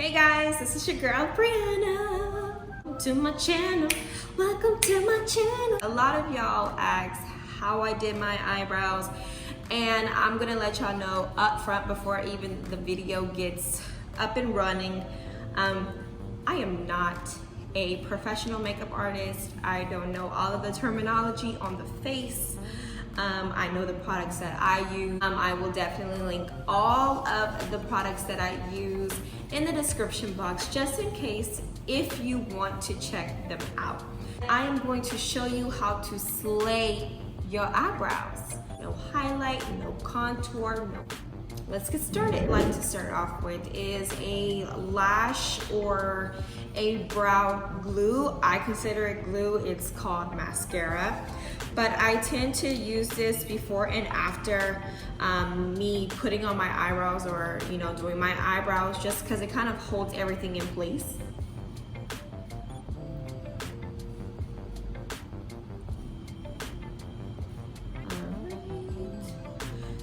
Hey guys, this is your girl Brianna. Welcome to my channel. Welcome to my channel. A lot of y'all asked how I did my eyebrows, and I'm gonna let y'all know up front before even the video gets up and running. I am not a professional makeup artist. I don't know all of the terminology on the face. I know the products that I use. I will definitely link all of the products that I use in the description box just in case if you want to check them out. I am going to show you how to slay your eyebrows. No highlight, no contour, no. Let's get started. What I like to start off with is a lash or a brow glue. I consider it glue, it's called mascara. But I tend to use this before and after me putting on my eyebrows or doing my eyebrows, just because it kind of holds everything in place.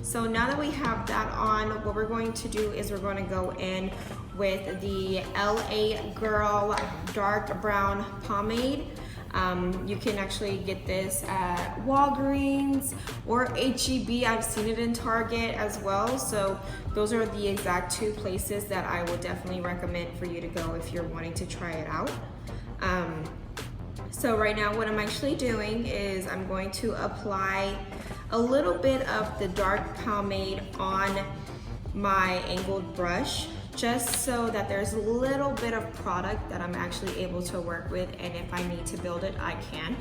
So now that we have that on, what we're going to do is we're going to go in with the LA Girl Dark Brown Pomade. You can actually get this at Walgreens or HEB. I've seen it in Target as well. So those are the exact two places that I would definitely recommend for you to go if you're wanting to try it out. So right now what I'm actually doing is I'm going to apply a little bit of the dark pomade on my angled brush, just so that there's a little bit of product that I'm actually able to work with, and if I need to build it, I can.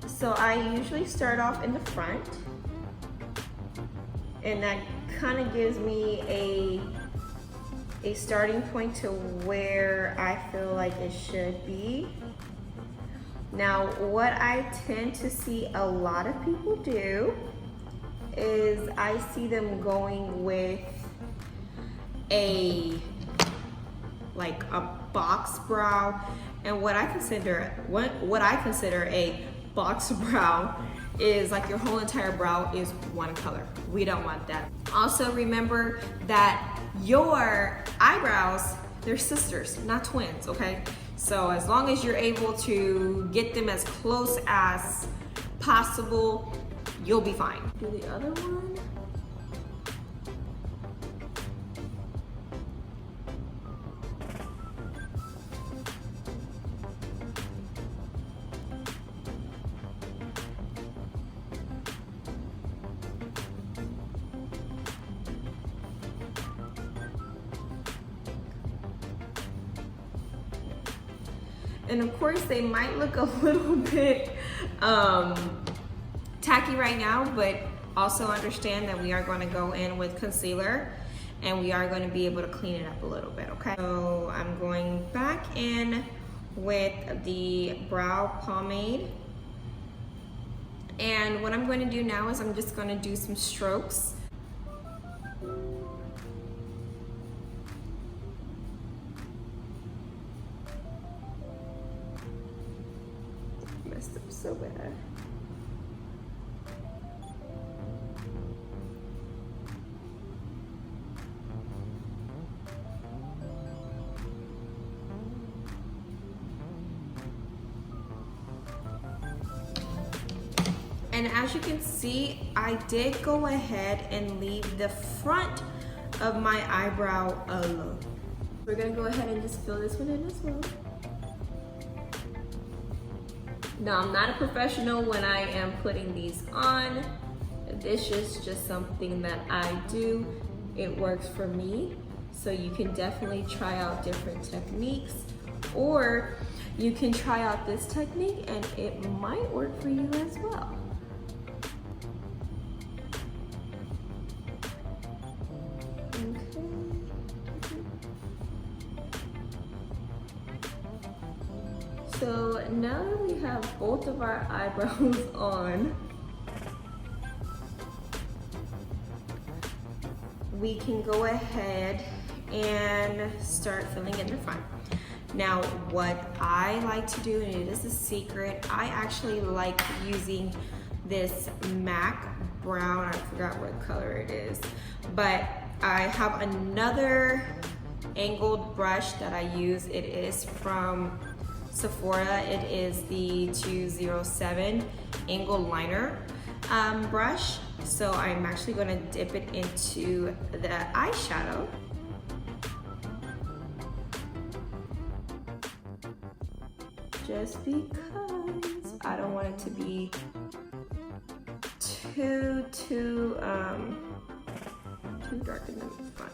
So I usually start off in the front, and that kind of gives me a starting point to where I feel like it should be. Now, what I tend to see a lot of people do is I see them going with a box brow, and what I consider a box brow is like your whole entire brow is one color. We don't want that. Also remember that your eyebrows, they're sisters, not twins, okay? So as long as you're able to get them as close as possible, you'll be fine. Do the other one. And of course, they might look a little bit tacky right now, but also understand that we are going to go in with concealer and we are going to be able to clean it up a little bit, okay? So I'm going back in with the brow pomade. And what I'm going to do now is I'm just going to do some strokes. Messed up so bad. And as you can see, I did go ahead and leave the front of my eyebrow alone. We're gonna go ahead and just fill this one in as well. Now, I'm not a professional when I am putting these on. This is just something that I do. It works for me. So you can definitely try out different techniques, or you can try out this technique and it might work for you as well. So now that we have both of our eyebrows on, we can go ahead and start filling in the front. Now, what I like to do, and it is a secret, I actually like using this MAC brown. I forgot what color it is. But I have another angled brush that I use. It is from Sephora. It is the 207 angled liner brush. So I'm actually gonna dip it into the eyeshadow. Just because I don't want it to be too dark in the front.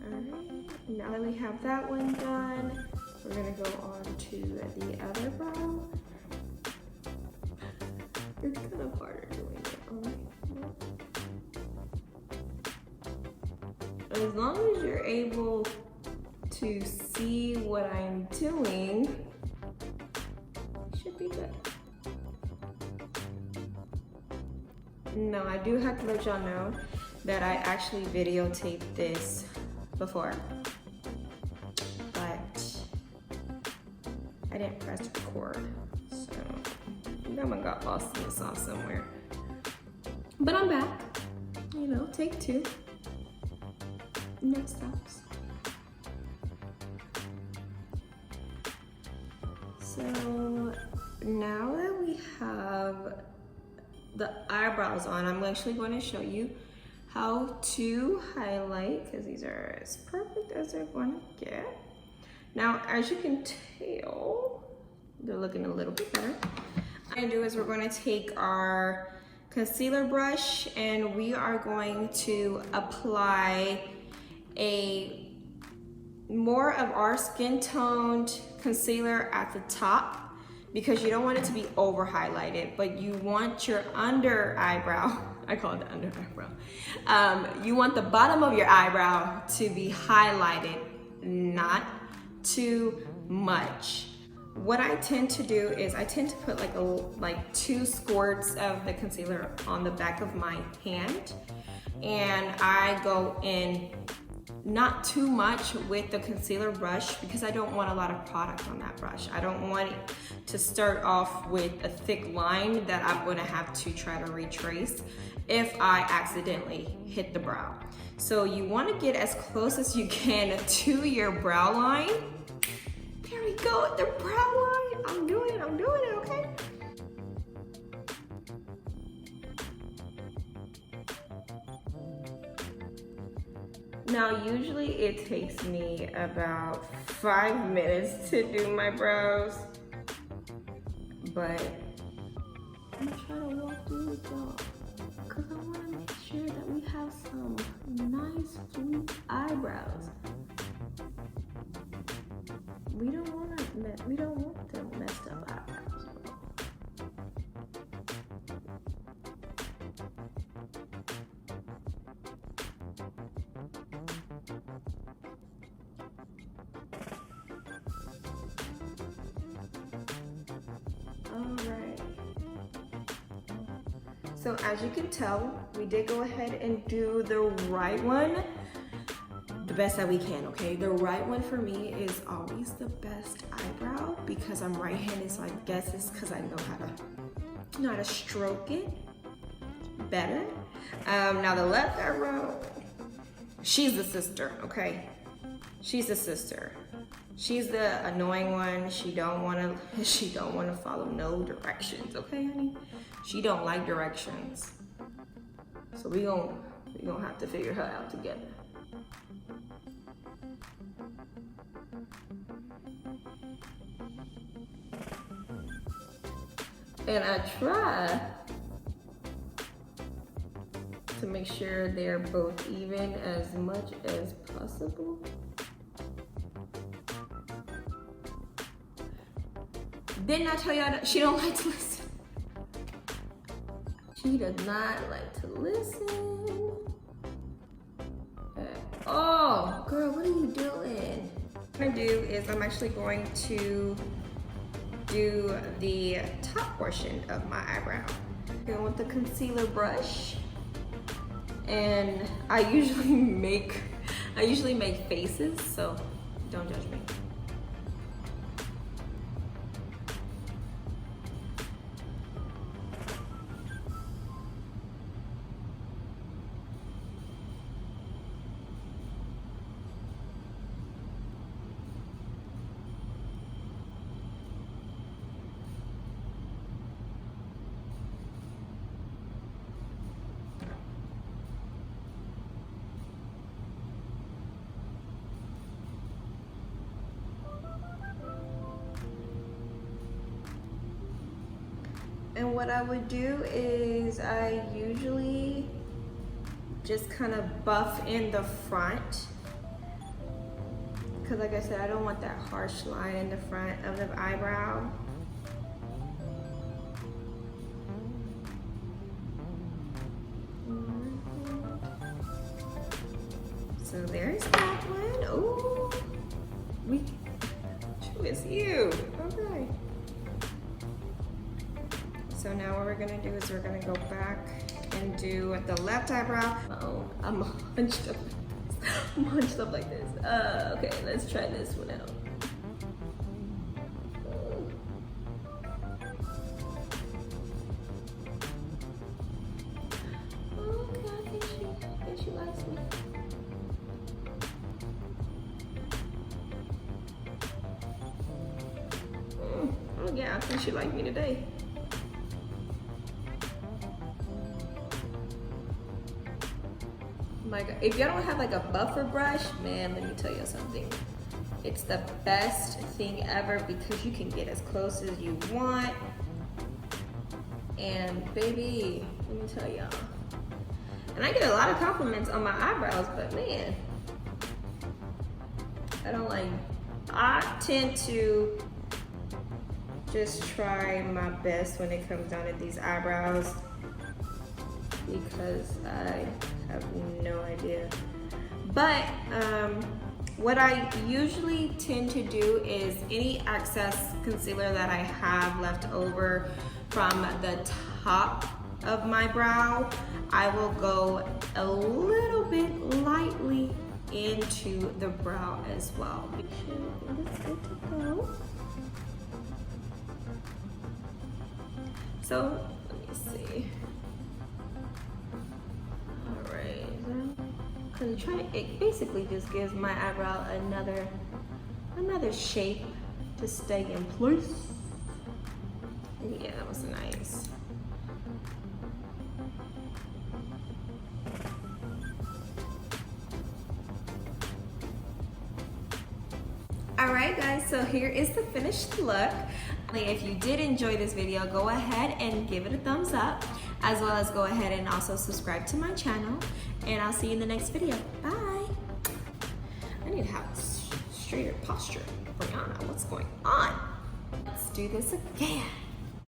Alright, now that we have that one done, we're gonna go on to the other brow. It's kind of harder doing it. As long as you're able to see what I'm doing, it should be good. No, I do have to let y'all know that I actually videotaped this before, but I didn't press record, so that one got lost in the sauce somewhere. But I'm back, you know, take two. Next steps. So now that we have the eyebrows on, I'm actually going to show you how to highlight, because these are as perfect as they're going to get. Now, as you can tell, they're looking a little bit better. What I'm going to do is we're going to take our concealer brush and we are going to apply a more of our skin toned concealer at the top, because you don't want it to be over highlighted, but you want your under eyebrow, I call it the under eyebrow. You want the bottom of your eyebrow to be highlighted, not too much. What I tend to do is I tend to put like 2 squirts of the concealer on the back of my hand, and I go in not too much with the concealer brush because I don't want a lot of product on that brush. I don't want it to start off with a thick line that I'm gonna have to try to retrace if I accidentally hit the brow. So you wanna get as close as you can to your brow line. There we go, the brow line. I'm doing it, okay? Now, usually it takes me about 5 minutes to do my brows, but I'm trying to walk through it all because I want to make sure that we have some nice blue eyebrows. We don't want them messed up eyebrows. Alright. So as you can tell, we did go ahead and do the right one the best that we can, okay? The right one for me is always the best eyebrow because I'm right-handed, so I guess it's because I know how to stroke it better. Now the left eyebrow, she's the sister, okay? She's the sister. She's the annoying one. She don't wanna follow no directions, okay, honey? She don't like directions. So we gonna have to figure her out together. And I try to make sure they're both even as much as possible. Didn't I tell y'all that she don't like to listen? She does not like to listen. Oh, girl, what are you doing? What I'm gonna do is I'm actually going to do the top portion of my eyebrow. Going with the concealer brush, and I usually make faces, so don't judge me. And what I would do is I usually just kind of buff in the front, because like I said, I don't want that harsh line in the front of the eyebrow. So there's that one. Oh, who is you? Okay. So now what we're gonna do is we're gonna go back and do the left eyebrow. Oh, I'm hunched up. I'm hunched up like this. Okay, let's try this one out. Okay, I think she likes me. Oh yeah, I think she liked me today. My God, if y'all don't have like a buffer brush, man, let me tell you something. It's the best thing ever because you can get as close as you want. And baby, let me tell y'all. And I get a lot of compliments on my eyebrows, but man, I tend to just try my best when it comes down to these eyebrows, because I have no idea. But what I usually tend to do is any excess concealer that I have left over from the top of my brow, I will go a little bit lightly into the brow as well. It's good to go. So let me see. It basically just gives my eyebrow another shape to stay in place. Yeah, that was nice. Alright guys, so here is the finished look. If you did enjoy this video, go ahead and give it a thumbs up, as well as go ahead and also subscribe to my channel, and I'll see you in the next video. Bye. I need to have a straighter posture. Brianna, what's going on? Let's do this again.